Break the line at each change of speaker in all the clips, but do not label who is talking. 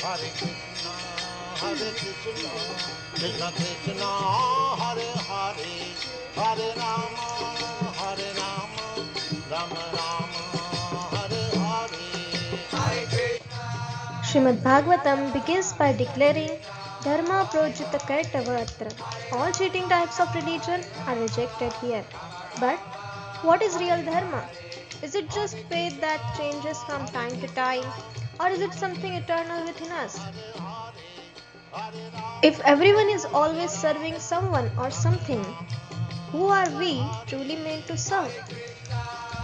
Hare Krishna, Hare Krishna, Krishna Krishna, Hare Hare, Hare Rama, Rama Rama, Hare Hare.
Śrīmad-Bhāgavatam begins by declaring Dharma projjhita-kaitavaḥ atra. All cheating types of religion are rejected here. But what is real Dharma? Is it just faith that changes from time to time, or is it something eternal within us? If everyone is always serving someone or something, who are we truly meant to serve?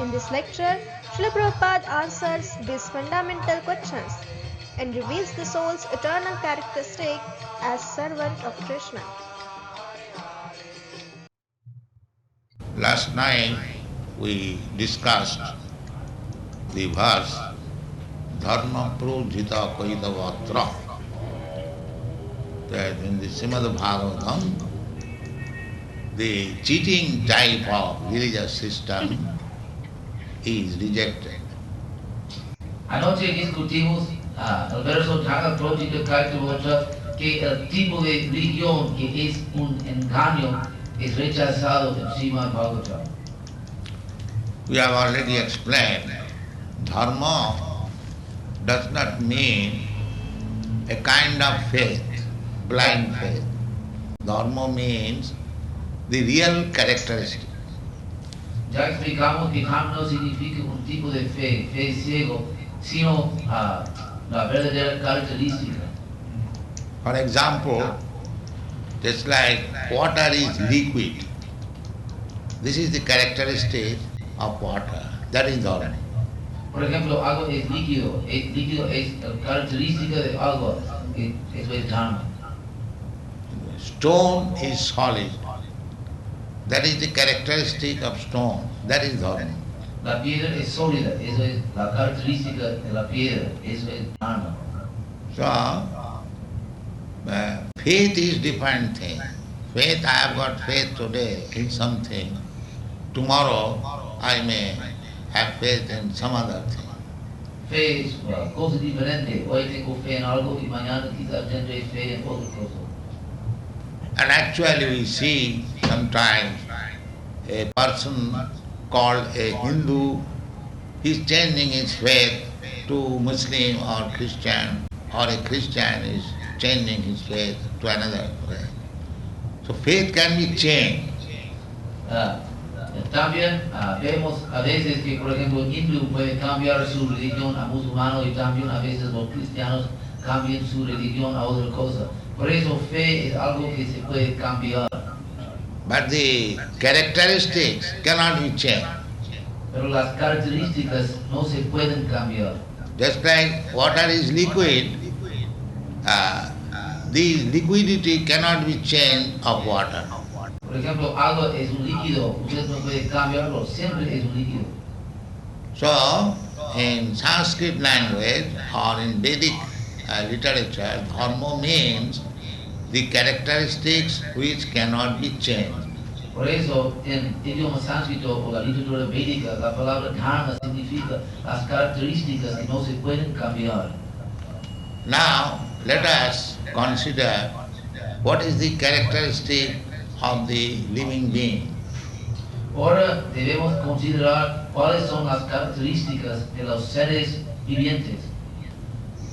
In this lecture, Srila Prabhupada answers these fundamental questions and reveals the soul's eternal characteristic as servant of Kṛṣṇa.
Last night we discussed the verse Dharma projjhita-kaitavaḥ atra, that in the Śrīmad-Bhāgavatam the cheating type of religious system is rejected.
Anoche discutimos el verso Dharma projjhita-kaitavaḥ, que el tipo de religión que es un engaño es rechazado en Śrīmad-Bhāgavatam.
We have already explained, Dharma does not mean a kind of faith, blind faith. Dharma means the real characteristic.
Ya explicamos que Dharma no significa un tipo de fe ciego, sino la verdadera característica.
For example, just like water is liquid, this is the characteristic of water, that is Dharma.
Por ejemplo, agua es líquido es la característica de agua, eso es Dharma.
Stone is solid, that is the characteristic of stone, that is Dharma.
La piedra es sólida, eso es la característica de la piedra, eso es Dharma.
So, faith is different thing. Faith, I have got faith today in something. Tomorrow I may have faith in some other thing.
Fe es una cosa diferente. Hoy tengo fe en algo y mañana quizás tendré fe en otra cosa.
And actually we see sometimes a person called a Hindu, he is changing his faith to Muslim or Christian, or a Christian is changing his faith to another faith. So faith can be changed.
También vemos a veces que, por ejemplo, un hindú puede cambiar su religión a musulmano y también a veces los cristianos cambian su religión a otra cosa. Por eso fe es algo que se puede cambiar.
But the characteristics cannot be changed.
Pero las características no se pueden cambiar.
Just like water is liquid, the liquidity cannot be changed of water.
Por ejemplo, agua es un líquido, usted no puede cambiarlo, siempre es un líquido.
So, in Sanskrit language or in Vedic literature, dharma means the characteristics which cannot be changed.
Por eso, en idioma sánscrito o la literatura védica, la palabra dharma significa las características que no se pueden cambiar.
Now, let us consider what is the characteristic of the living being.
Ahora debemos considerar cuáles son las características de los seres vivientes.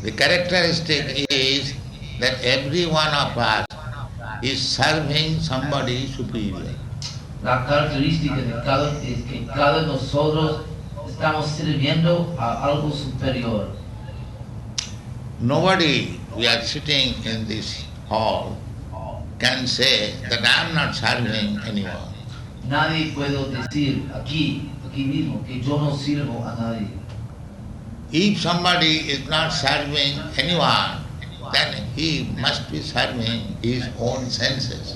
The characteristic is that every one of us is serving somebody superior.
La característica de es que cada nosotros estamos sirviendo a algo superior.
Nobody, we are sitting in this hall, can say that I am not serving anyone.
Nadie puede decir aquí mismo, que yo no sirvo a nadie.
If somebody is not serving anyone, then he must be serving his own senses.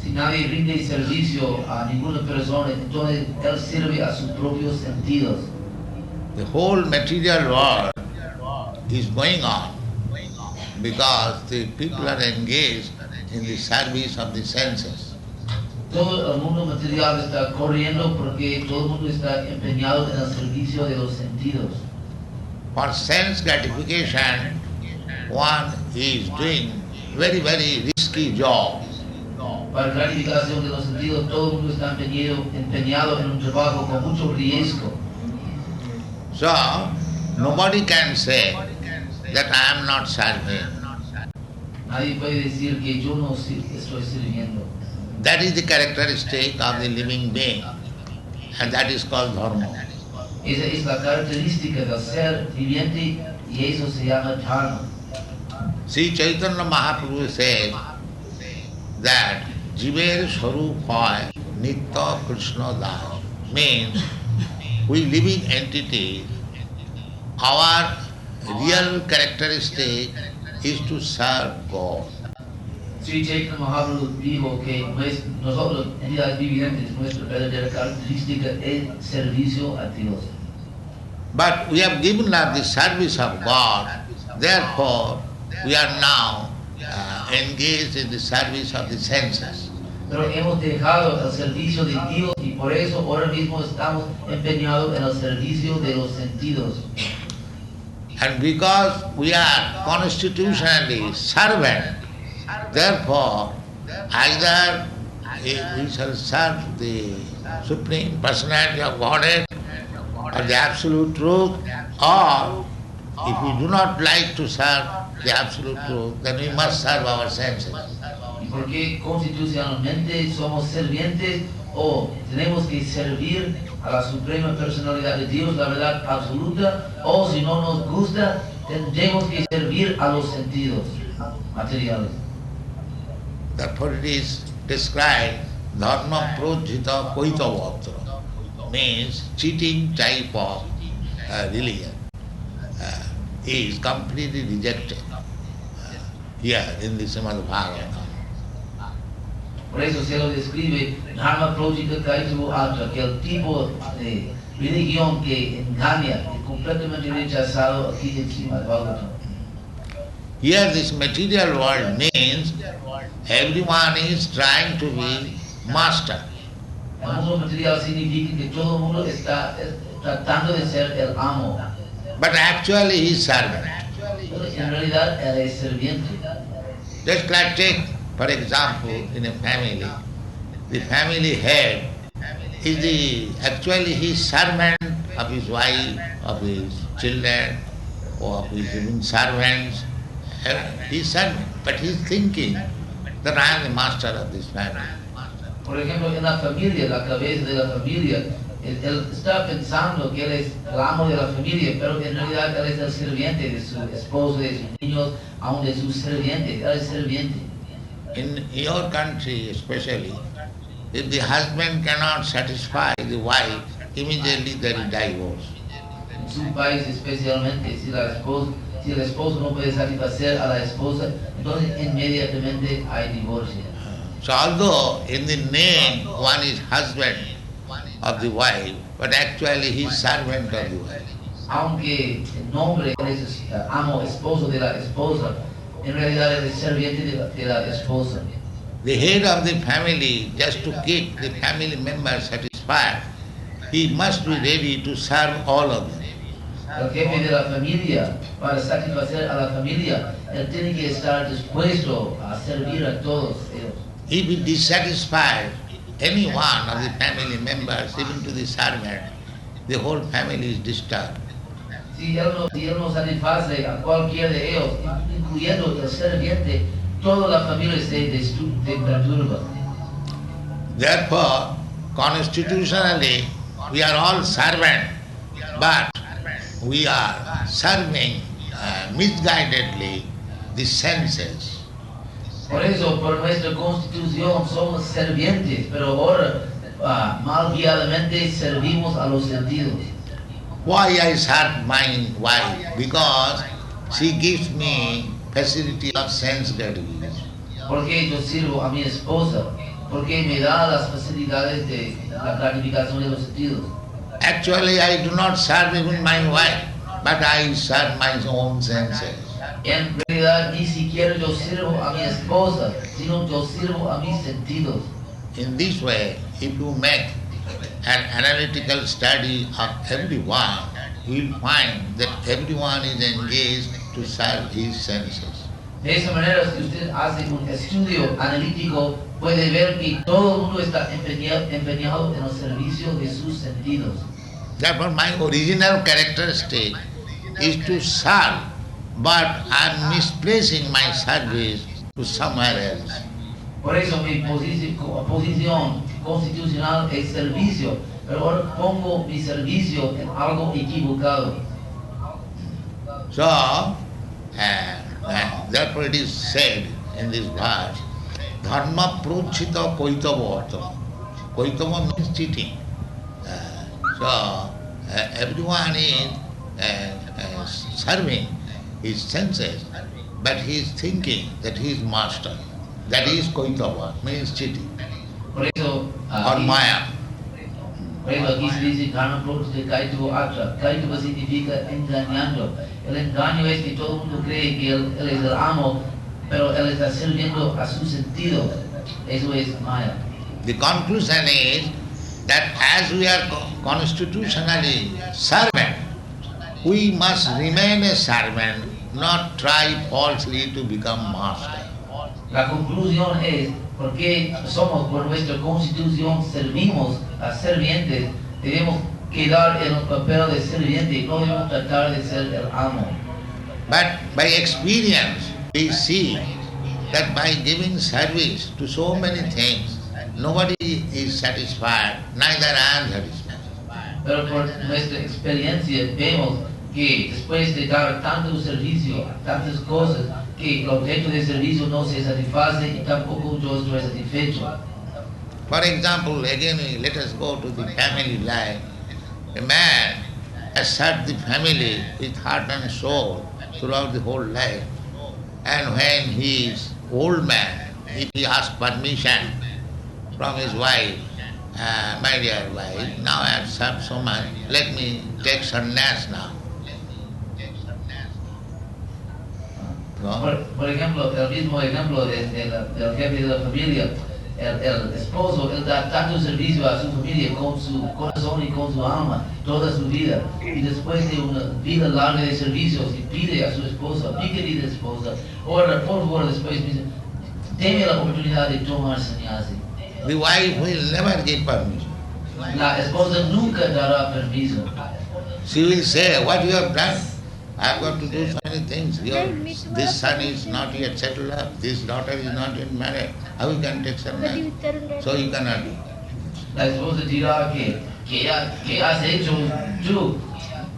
Si nadie rinde servicio a ninguna persona, entonces él sirve a sus propios sentidos.
The whole material world is going on because the people are engaged in the service of the senses.
Todo el mundo material está corriendo porque todo el mundo está empeñado en el servicio de los sentidos.
For sense gratification, one is doing very, very risky job.
Para clarificación de los sentidos, todo el mundo está empeñado en un trabajo con mucho riesgo.
So, nobody can say that I am not serving.
Nadie puede decir que yo no estoy sirviendo.
That is the characteristic of the living being, and that is called dharma.
Esa es la característica del ser viviente y eso se llama dharma.
Sri Chaitanya Mahaprabhu said that Jiver Swarup hoy Nitya Kṛṣṇa Das, means we living entities, our real characteristic is to serve God.
Sri Chaitanya Mahaprabhu dijo que nosotros, entidades vivientes, nuestra verdadera característica es servicio a Dios.
But we have given up the service of God, therefore we are now engaged in the service of the senses.
Pero hemos dejado el servicio de Dios y por eso ahora mismo estamos empeñados en el servicio de los sentidos.
And because we are constitutionally servant, therefore either we shall serve the Supreme Personality of Godhead or the Absolute Truth, or if we do not like to serve the Absolute Truth, then we must serve our senses.
Porque constitucionalmente somos servientes o tenemos que servir a la Suprema Personalidad de Dios, la verdad absoluta, o si no nos gusta, tendremos que servir a los sentidos materiales.
Therefore it is described dharma projjhita-kaitavaḥ, means cheating type of religion is completely rejected here in the Śrīmad-Bhāgavatam.
Por eso se lo describe Dharma projjhita-kaitavaḥ, atra, que el tipo de religión que engaña es completamente rechazado aquí en Śrīmad-Bhāgavatam.
Here this material world means everyone is trying to be master.
El mundo material significa que todo el mundo está tratando de ser el amo.
But actually he is servant.
Pero en realidad él es serviente.
Just like take, for example, in a family, the family head is actually his servant of his wife, of his children, or of his even servants. He is servant, but he is thinking that I am the master of this family.
Por ejemplo, en la familia, la cabeza de la familia, él está pensando que él es el amo de la familia, pero en realidad él es el sirviente de su esposo, de sus niños, aún de sus sirvientes. Él es sirviente.
In your country especially, if the husband cannot satisfy the wife, immediately there is divorce.
En su país especialmente, si el esposo no puede satisfacer a la esposa, entonces inmediatamente hay divorcio.
So although in the name one is husband of the wife, but actually he is servant of the wife.
Aunque el nombre es amo, esposo de la esposa, en realidad él es serviente de la esposa.
The head of the family, just to keep the family members satisfied, he must be ready to serve all of them.
El jefe de la familia, para satisfacer a la familia, él tiene que estar dispuesto a servir a todos ellos.
If he dissatisfies any one of the family members, even to the servant, the whole family is disturbed.
Si él no satisface a cualquiera de ellos, incluyendo el serviente, toda la familia se perturba.
Therefore, constitutionally, we are all servants, but we are serving misguidedly the senses.
Por eso, por nuestra constitución somos servientes, pero ahora mal guiadamente servimos a los sentidos.
Why I serve my wife? Because she gives me facility of sense gratification.
¿Por qué yo sirvo a mi esposa? Porque me da las facilidades de la gratificación de los sentidos.
Actually, I do not serve even my wife, but I serve my own senses.
En realidad ni siquiera yo sirvo a mi esposa, sino yo sirvo a mis sentidos.
In this way, if you make an analytical study of everyone, you will find that everyone is engaged to to serve his senses.
De esa manera, si usted hace un estudio analítico, puede ver que todo el mundo está empeñado en el servicio de sus sentidos.
Therefore, my original characteristic is to serve, but I am misplacing my service to somewhere else.
Por eso mi posición constitucional es servicio, pero ahora pongo mi servicio en algo equivocado.
So, therefore it is said in this verse, Dharma projjhita-kaitavaḥ. Kaitava means cheating. So, everyone is serving his senses, but he is thinking that he is master. That is kaitava, means cheating.
Por eso,
Or maya.
por eso aquí se dice Dharma projjhita-kaitavaḥ, atra. Kaitava significa engañando. El engaño es que todo el mundo cree que él es el amo, pero él está sirviendo a su sentido. Eso es maya.
The conclusion is that as we are constitutionally servant, we must remain a servant, not try falsely to become master.
La conclusión es, porque somos por nuestra constitución servimos a servientes, debemos quedar en el papel de serviente, no debemos tratar de ser el amo.
But by experience, we see that by giving service to so many things, nobody is satisfied, neither I am satisfied.
Pero por nuestra experiencia vemos que después de dar tanto servicio a tantas cosas, que el objeto de servicio no se satisface y tampoco yo estoy satisfecho.
For example, again let us go to the family life. A man has served the family with heart and soul throughout the whole life. And when he is old man, if he asks permission from his wife, my dear wife, now I have served so much, let me take sannyas now. No?
Por ejemplo, el mismo ejemplo del jefe de la familia, el esposo, él da tanto servicio a su familia con su corazón y con su alma toda su vida. Y después de una vida larga de servicios, y pide a su esposa, mi querida esposa, ahora por favor después dice, deme la oportunidad de tomar sannyasi.
The wife will never give permission.
La esposa nunca dará permiso.
She will say, what you have done? I have got to do so many things. This son is not yet settled up, this daughter is not yet married. How you can take sannyas? So you cannot do.
La esposa dirá que has hecho tú.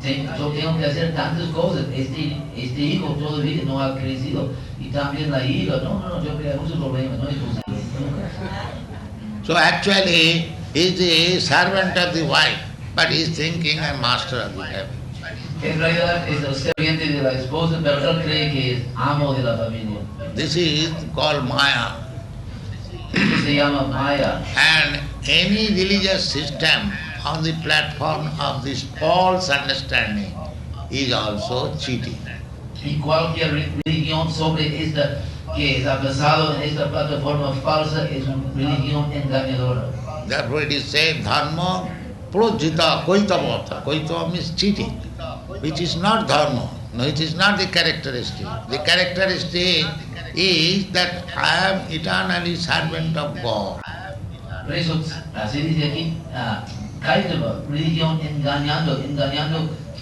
Yo tengo que hacer tantas cosas. Este hijo todavía no ha crecido. Y también la hija. No, yo creo muchos problemas. No es posible.
So actually, he is the servant of the wife, but he is thinking I am master of the family.
En realidad es el serviente de la esposa, pero él cree que es amo de la familia.
This is called Maya.
Esto se llama Maya.
And any religious system on the platform of this false understanding is also cheating.
Y cualquier religión sobre esta que está basado en esta plataforma falsa es una religión engañadora.
Therefore it is said, Dharma projjhita-kaitavaḥ. Kaitava means cheating, which is not dharma. No, it is not the characteristic. The characteristic is that I am eternally servant of God.
Por eso se dice aquí, kaitava, religión engañando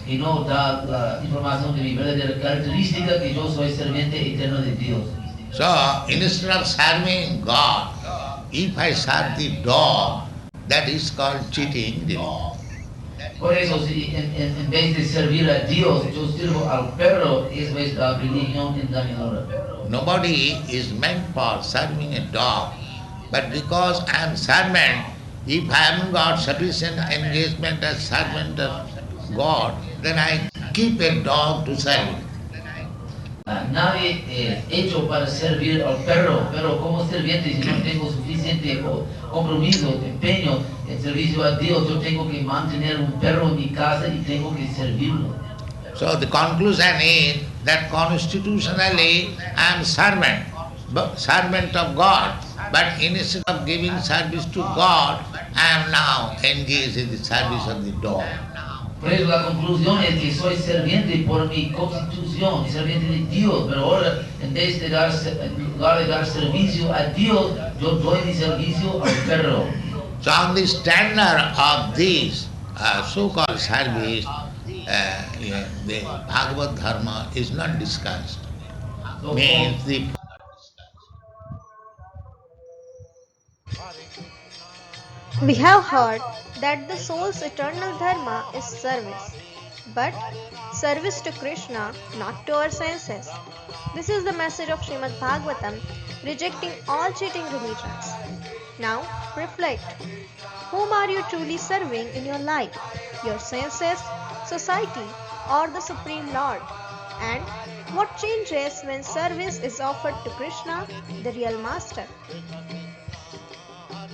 y no da la información de mi verdadera característica, que yo soy serviente eterno de Dios.
So, instead of serving God, if I serve the dog, that is called cheating the law.
Por eso, si en vez de servir a Dios, yo sirvo al perro, eso es la religión engañadora.
Nobody is meant for serving a dog, but because I am servant, if I haven't got sufficient engagement as servant of God, then I keep a dog to serve.
Nadie es hecho para servir al perro, pero como serviente, si no tengo suficiente compromiso, empeño en servicio a Dios, yo tengo que mantener un perro en mi casa y tengo que servirlo.
So the conclusion is that constitutionally I am servant of God, but instead of giving service to God, I am now engaged in the service of the dog.
Por eso la conclusión es que soy serviente por mi constitución, serviente de Dios, pero ahora en vez de lugar de dar servicio a Dios, yo doy mi servicio al perro.
So on the standard of this so-called service, the Bhagavad Dharma is not discussed.
So,
Means the
We have heard that the soul's eternal dharma is service, but service to Krishna, not to our senses. This is the message of Śrīmad-Bhāgavatam, rejecting all cheating religions. Now, reflect. Whom are you truly serving in your life? Your senses, society, or the Supreme Lord? And what changes when service is offered to Krishna, the real Master?